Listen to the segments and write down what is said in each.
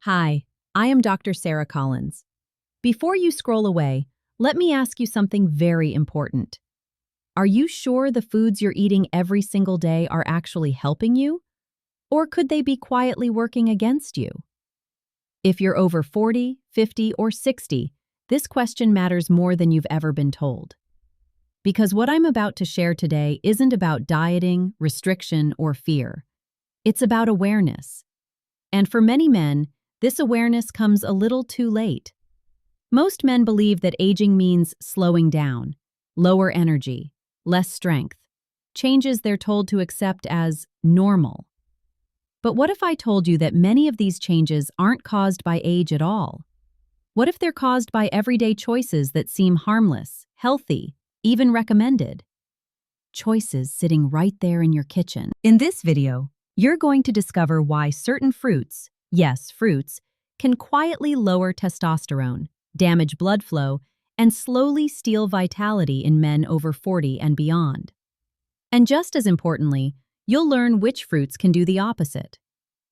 Hi, I am Dr. Sarah Collins. Before you scroll away, let me ask you something very important. Are you sure the foods you're eating every single day are actually helping you? Or could they be quietly working against you? If you're over 40, 50, or 60, this question matters more than you've ever been told. Because what I'm about to share today isn't about dieting, restriction, or fear. It's about awareness. And for many men, this awareness comes a little too late. Most men believe that aging means slowing down, lower energy, less strength, changes they're told to accept as normal. But what if I told you that many of these changes aren't caused by age at all? What if they're caused by everyday choices that seem harmless, healthy, even recommended? Choices sitting right there in your kitchen. In this video, you're going to discover why certain fruits, yes, fruits, can quietly lower testosterone, damage blood flow, and slowly steal vitality in men over 40 and beyond. And just as importantly, you'll learn which fruits can do the opposite.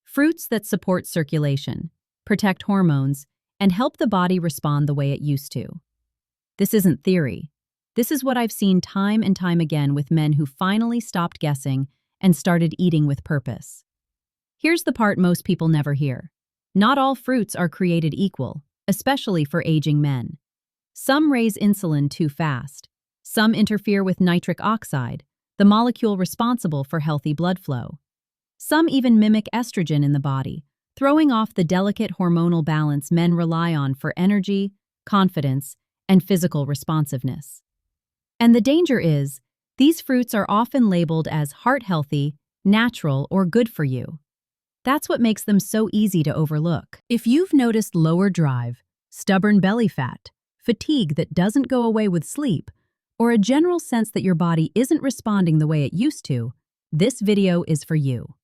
Fruits that support circulation, protect hormones, and help the body respond the way it used to. This isn't theory. This is what I've seen time and time again with men who finally stopped guessing and started eating with purpose. Here's the part most people never hear. Not all fruits are created equal, especially for aging men. Some raise insulin too fast. Some interfere with nitric oxide, the molecule responsible for healthy blood flow. Some even mimic estrogen in the body, throwing off the delicate hormonal balance men rely on for energy, confidence, and physical responsiveness. And the danger is, these fruits are often labeled as heart-healthy, natural, or good for you. That's what makes them so easy to overlook. If you've noticed lower drive, stubborn belly fat, fatigue that doesn't go away with sleep, or a general sense that your body isn't responding the way it used to, this video is for you.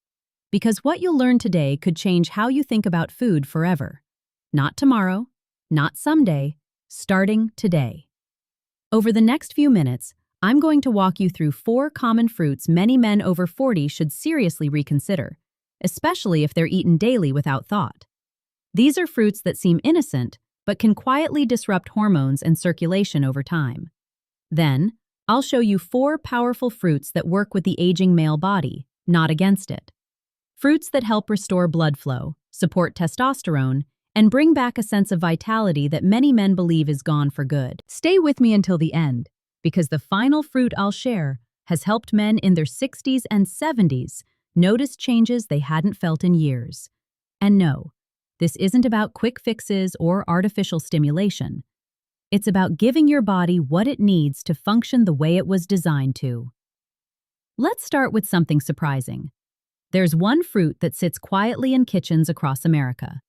Because what you'll learn today could change how you think about food forever. Not tomorrow, not someday, starting today. Over the next few minutes, I'm going to walk you through 4 common fruits many men over 40 should seriously reconsider, especially if they're eaten daily without thought. These are fruits that seem innocent, but can quietly disrupt hormones and circulation over time. Then, I'll show you 4 powerful fruits that work with the aging male body, not against it. Fruits that help restore blood flow, support testosterone, and bring back a sense of vitality that many men believe is gone for good. Stay with me until the end, because the final fruit I'll share has helped men in their 60s and 70s notice changes they hadn't felt in years. And no, this isn't about quick fixes or artificial stimulation. It's about giving your body what it needs to function the way it was designed to. Let's start with something surprising. There's one fruit that sits quietly in kitchens across America.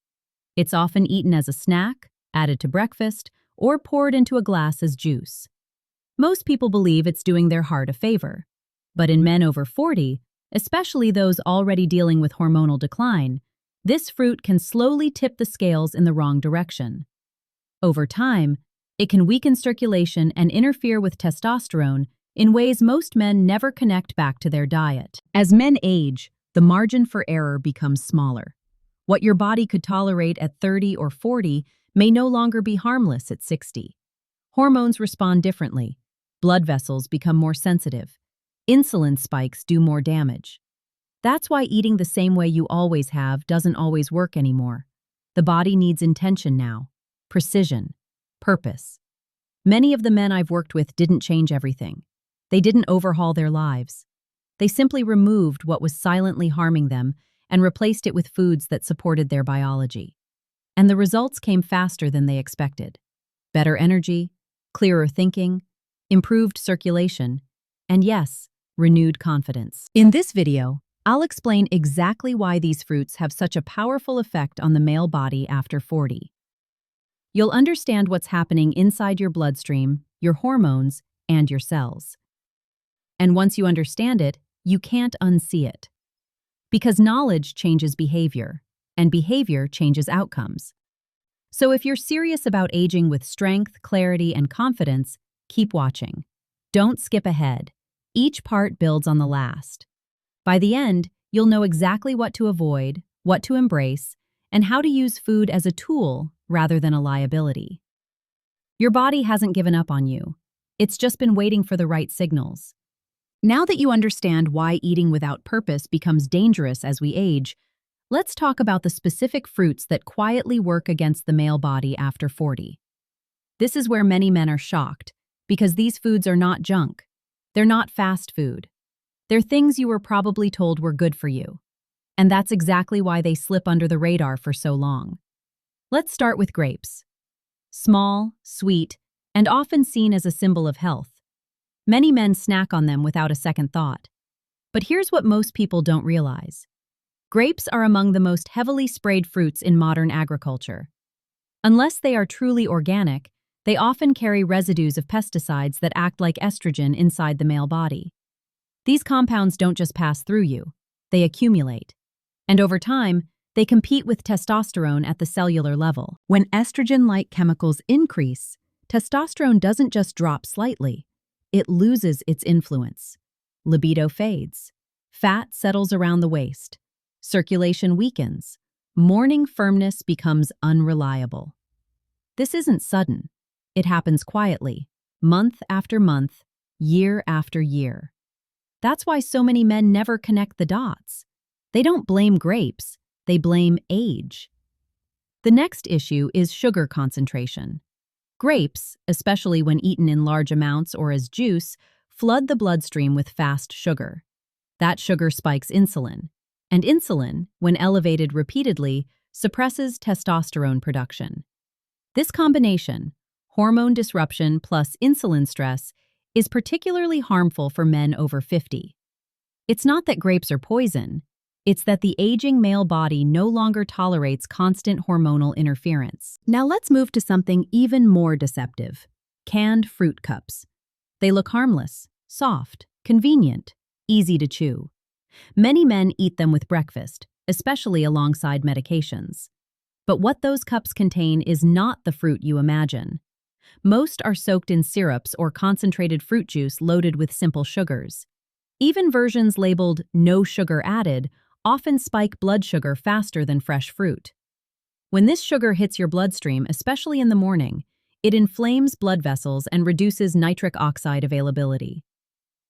It's often eaten as a snack, added to breakfast, or poured into a glass as juice. Most people believe it's doing their heart a favor. But in men over 40, especially those already dealing with hormonal decline, this fruit can slowly tip the scales in the wrong direction. Over time, it can weaken circulation and interfere with testosterone in ways most men never connect back to their diet. As men age, the margin for error becomes smaller. What your body could tolerate at 30 or 40 may no longer be harmless at 60. Hormones respond differently. Blood vessels become more sensitive. Insulin spikes do more damage. That's why eating the same way you always have doesn't always work anymore. The body needs intention now, precision, purpose. Many of the men I've worked with didn't change everything. They didn't overhaul their lives. They simply removed what was silently harming them and replaced it with foods that supported their biology. And the results came faster than they expected. Better energy, clearer thinking, improved circulation, and yes, renewed confidence. In this video, I'll explain exactly why these fruits have such a powerful effect on the male body after 40. You'll understand what's happening inside your bloodstream, your hormones, and your cells. And once you understand it, you can't unsee it. Because knowledge changes behavior, and behavior changes outcomes. So if you're serious about aging with strength, clarity, and confidence, keep watching. Don't skip ahead. Each part builds on the last. By the end, you'll know exactly what to avoid, what to embrace, and how to use food as a tool rather than a liability. Your body hasn't given up on you. It's just been waiting for the right signals. Now that you understand why eating without purpose becomes dangerous as we age, let's talk about the specific fruits that quietly work against the male body after 40. This is where many men are shocked, because these foods are not junk. They're not fast food. They're things you were probably told were good for you. And that's exactly why they slip under the radar for so long. Let's start with grapes. Small, sweet, and often seen as a symbol of health. Many men snack on them without a second thought. But here's what most people don't realize. Grapes are among the most heavily sprayed fruits in modern agriculture. Unless they are truly organic, they often carry residues of pesticides that act like estrogen inside the male body. These compounds don't just pass through you, they accumulate. And over time, they compete with testosterone at the cellular level. When estrogen-like chemicals increase, testosterone doesn't just drop slightly, it loses its influence. Libido fades. Fat settles around the waist. Circulation weakens. Morning firmness becomes unreliable. This isn't sudden. It happens quietly, month after month, year after year. That's why so many men never connect the dots. They don't blame grapes, they blame age. The next issue is sugar concentration. Grapes, especially when eaten in large amounts or as juice, flood the bloodstream with fast sugar. That sugar spikes insulin, and insulin, when elevated repeatedly, suppresses testosterone production. This combination, hormone disruption plus insulin stress, is particularly harmful for men over 50. It's not that grapes are poison, it's that the aging male body no longer tolerates constant hormonal interference. Now let's move to something even more deceptive: canned fruit cups. They look harmless, soft, convenient, easy to chew. Many men eat them with breakfast, especially alongside medications. But what those cups contain is not the fruit you imagine. Most are soaked in syrups or concentrated fruit juice loaded with simple sugars. Even versions labeled "no sugar added" often spike blood sugar faster than fresh fruit. When this sugar hits your bloodstream, especially in the morning, it inflames blood vessels and reduces nitric oxide availability.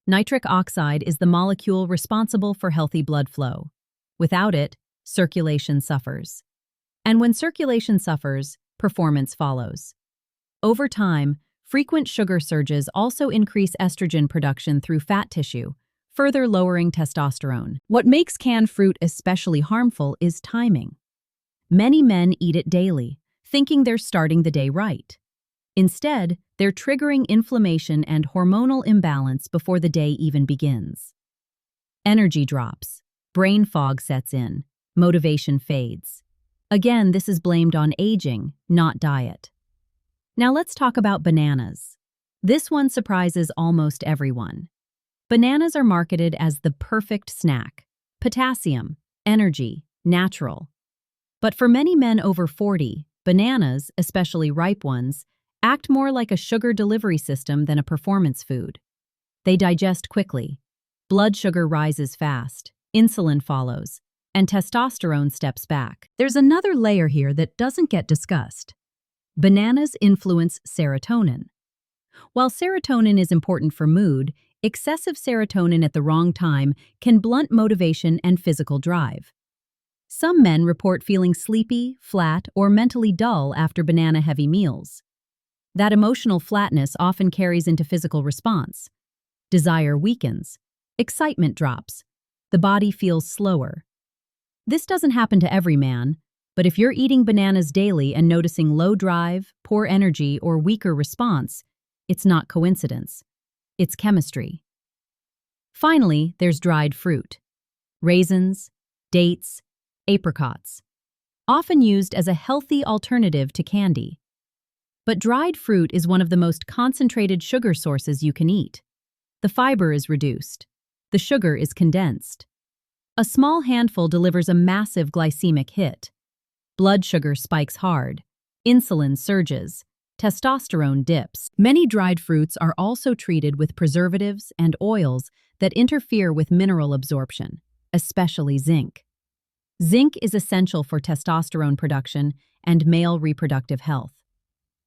Nitric oxide is the molecule responsible for healthy blood flow. Without it, circulation suffers. And when circulation suffers, performance follows. Over time, frequent sugar surges also increase estrogen production through fat tissue, further lowering testosterone. What makes canned fruit especially harmful is timing. Many men eat it daily, thinking they're starting the day right. Instead, they're triggering inflammation and hormonal imbalance before the day even begins. Energy drops, brain fog sets in, motivation fades. Again, this is blamed on aging, not diet. Now let's talk about bananas. This one surprises almost everyone. Bananas are marketed as the perfect snack: potassium, energy, natural. But for many men over 40, bananas, especially ripe ones, act more like a sugar delivery system than a performance food. They digest quickly. Blood sugar rises fast, insulin follows, and testosterone steps back. There's another layer here that doesn't get discussed. Bananas influence serotonin. While serotonin is important for mood, excessive serotonin at the wrong time can blunt motivation and physical drive. Some men report feeling sleepy, flat, or mentally dull after banana-heavy meals. That emotional flatness often carries into physical response. Desire weakens. Excitement drops. The body feels slower. This doesn't happen to every man, but if you're eating bananas daily and noticing low drive, poor energy, or weaker response, it's not coincidence. It's chemistry. Finally, there's dried fruit. Raisins, dates, apricots. Often used as a healthy alternative to candy. But dried fruit is one of the most concentrated sugar sources you can eat. The fiber is reduced. The sugar is condensed. A small handful delivers a massive glycemic hit. Blood sugar spikes hard. Insulin surges. Testosterone dips. Many dried fruits are also treated with preservatives and oils that interfere with mineral absorption, especially zinc. Zinc is essential for testosterone production and male reproductive health.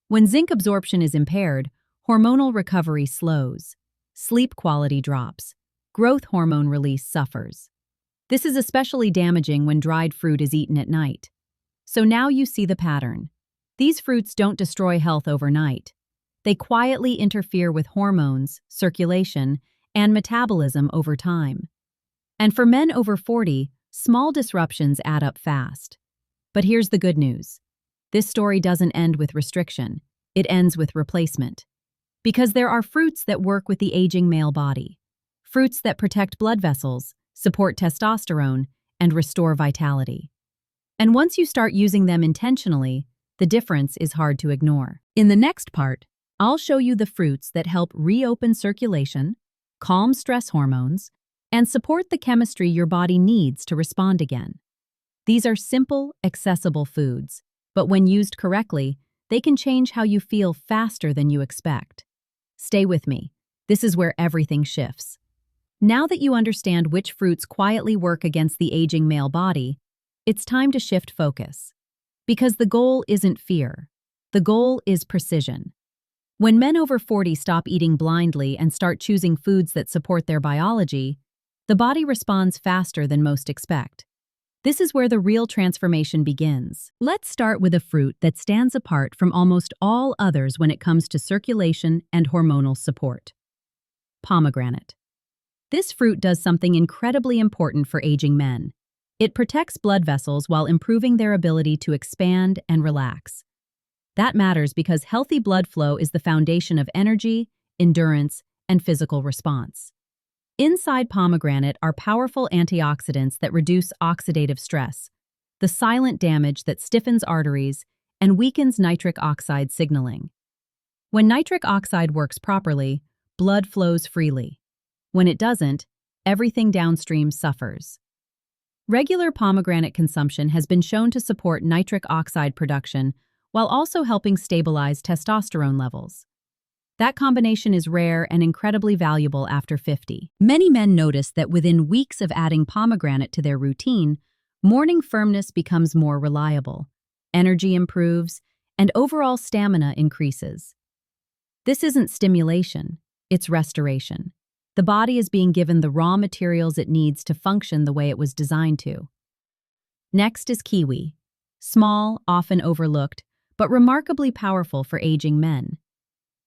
When zinc absorption is impaired, hormonal recovery slows, sleep quality drops, growth hormone release suffers. This is especially damaging when dried fruit is eaten at night. So now you see the pattern. These fruits don't destroy health overnight. They quietly interfere with hormones, circulation, and metabolism over time. And for men over 40, small disruptions add up fast. But here's the good news. This story doesn't end with restriction. It ends with replacement. Because there are fruits that work with the aging male body. Fruits that protect blood vessels, support testosterone, and restore vitality. And once you start using them intentionally, the difference is hard to ignore. In the next part, I'll show you the fruits that help reopen circulation, calm stress hormones, and support the chemistry your body needs to respond again. These are simple, accessible foods, but when used correctly, they can change how you feel faster than you expect. Stay with me. This is where everything shifts. Now that you understand which fruits quietly work against the aging male body, it's time to shift focus. Because the goal isn't fear. The goal is precision. When men over 40 stop eating blindly and start choosing foods that support their biology, the body responds faster than most expect. This is where the real transformation begins. Let's start with a fruit that stands apart from almost all others when it comes to circulation and hormonal support. Pomegranate. This fruit does something incredibly important for aging men. It protects blood vessels while improving their ability to expand and relax. That matters because healthy blood flow is the foundation of energy, endurance, and physical response. Inside pomegranate are powerful antioxidants that reduce oxidative stress, the silent damage that stiffens arteries and weakens nitric oxide signaling. When nitric oxide works properly, blood flows freely. When it doesn't, everything downstream suffers. Regular pomegranate consumption has been shown to support nitric oxide production while also helping stabilize testosterone levels. That combination is rare and incredibly valuable after 50. Many men notice that within weeks of adding pomegranate to their routine, morning firmness becomes more reliable, energy improves, and overall stamina increases. This isn't stimulation, it's restoration. The body is being given the raw materials it needs to function the way it was designed to. Next is kiwi. Small, often overlooked, but remarkably powerful for aging men.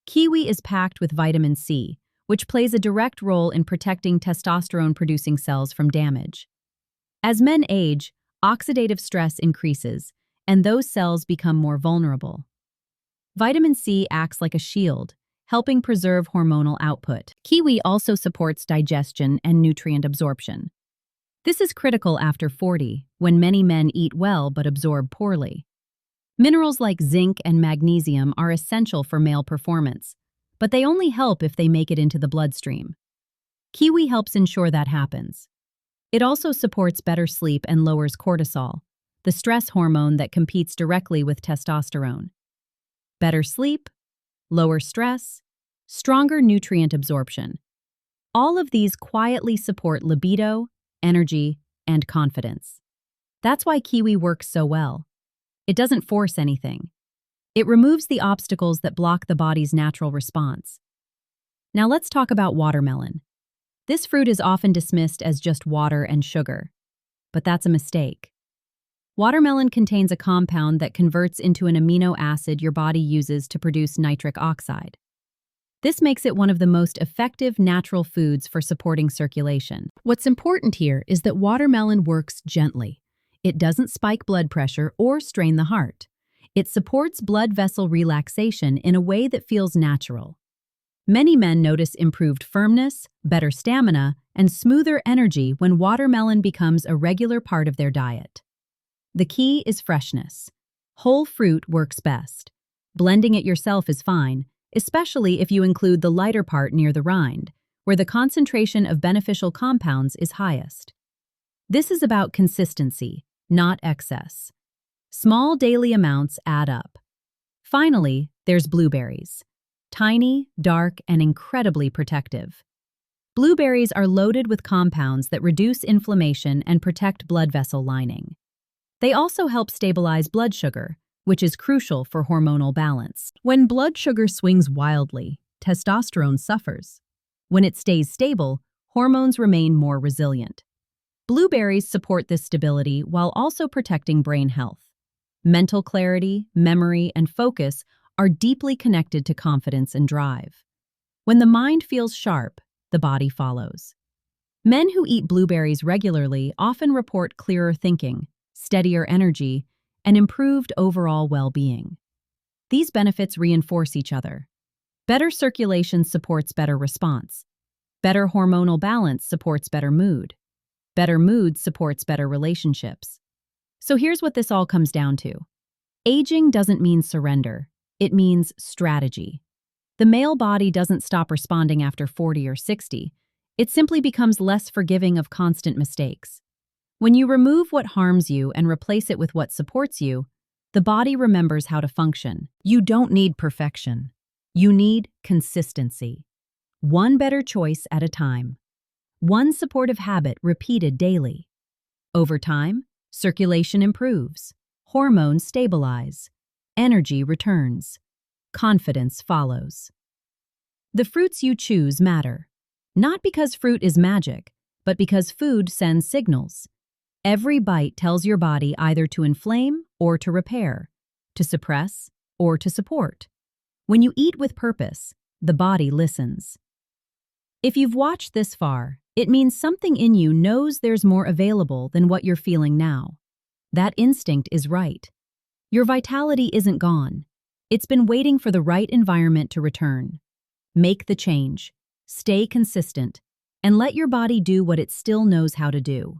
Kiwi is packed with vitamin C, which plays a direct role in protecting testosterone-producing cells from damage. As men age, oxidative stress increases, and those cells become more vulnerable. Vitamin C acts like a shield, helping preserve hormonal output. Kiwi also supports digestion and nutrient absorption. This is critical after 40, when many men eat well but absorb poorly. Minerals like zinc and magnesium are essential for male performance, but they only help if they make it into the bloodstream. Kiwi helps ensure that happens. It also supports better sleep and lowers cortisol, the stress hormone that competes directly with testosterone. Better sleep, lower stress, stronger nutrient absorption. All of these quietly support libido, energy, and confidence. That's why kiwi works so well. It doesn't force anything. It removes the obstacles that block the body's natural response. Now let's talk about watermelon. This fruit is often dismissed as just water and sugar, but that's a mistake. Watermelon contains a compound that converts into an amino acid your body uses to produce nitric oxide. This makes it one of the most effective natural foods for supporting circulation. What's important here is that watermelon works gently. It doesn't spike blood pressure or strain the heart. It supports blood vessel relaxation in a way that feels natural. Many men notice improved firmness, better stamina, and smoother energy when watermelon becomes a regular part of their diet. The key is freshness. Whole fruit works best. Blending it yourself is fine, especially if you include the lighter part near the rind, where the concentration of beneficial compounds is highest. This is about consistency, not excess. Small daily amounts add up. Finally, there's blueberries. Tiny, dark, and incredibly protective. Blueberries are loaded with compounds that reduce inflammation and protect blood vessel lining. They also help stabilize blood sugar, which is crucial for hormonal balance. When blood sugar swings wildly, testosterone suffers. When it stays stable, hormones remain more resilient. Blueberries support this stability while also protecting brain health. Mental clarity, memory, and focus are deeply connected to confidence and drive. When the mind feels sharp, the body follows. Men who eat blueberries regularly often report clearer thinking, steadier energy, and improved overall well-being. These benefits reinforce each other. Better circulation supports better response. Better hormonal balance supports better mood. Better mood supports better relationships. So here's what this all comes down to. Aging doesn't mean surrender. It means strategy. The male body doesn't stop responding after 40 or 60. It simply becomes less forgiving of constant mistakes. When you remove what harms you and replace it with what supports you, the body remembers how to function. You don't need perfection. You need consistency. One better choice at a time. One supportive habit repeated daily. Over time, circulation improves, hormones stabilize, energy returns, confidence follows. The fruits you choose matter, not because fruit is magic, but because food sends signals. Every bite tells your body either to inflame or to repair, to suppress or to support. When you eat with purpose, the body listens. If you've watched this far, it means something in you knows there's more available than what you're feeling now. That instinct is right. Your vitality isn't gone. It's been waiting for the right environment to return. Make the change, stay consistent, and let your body do what it still knows how to do.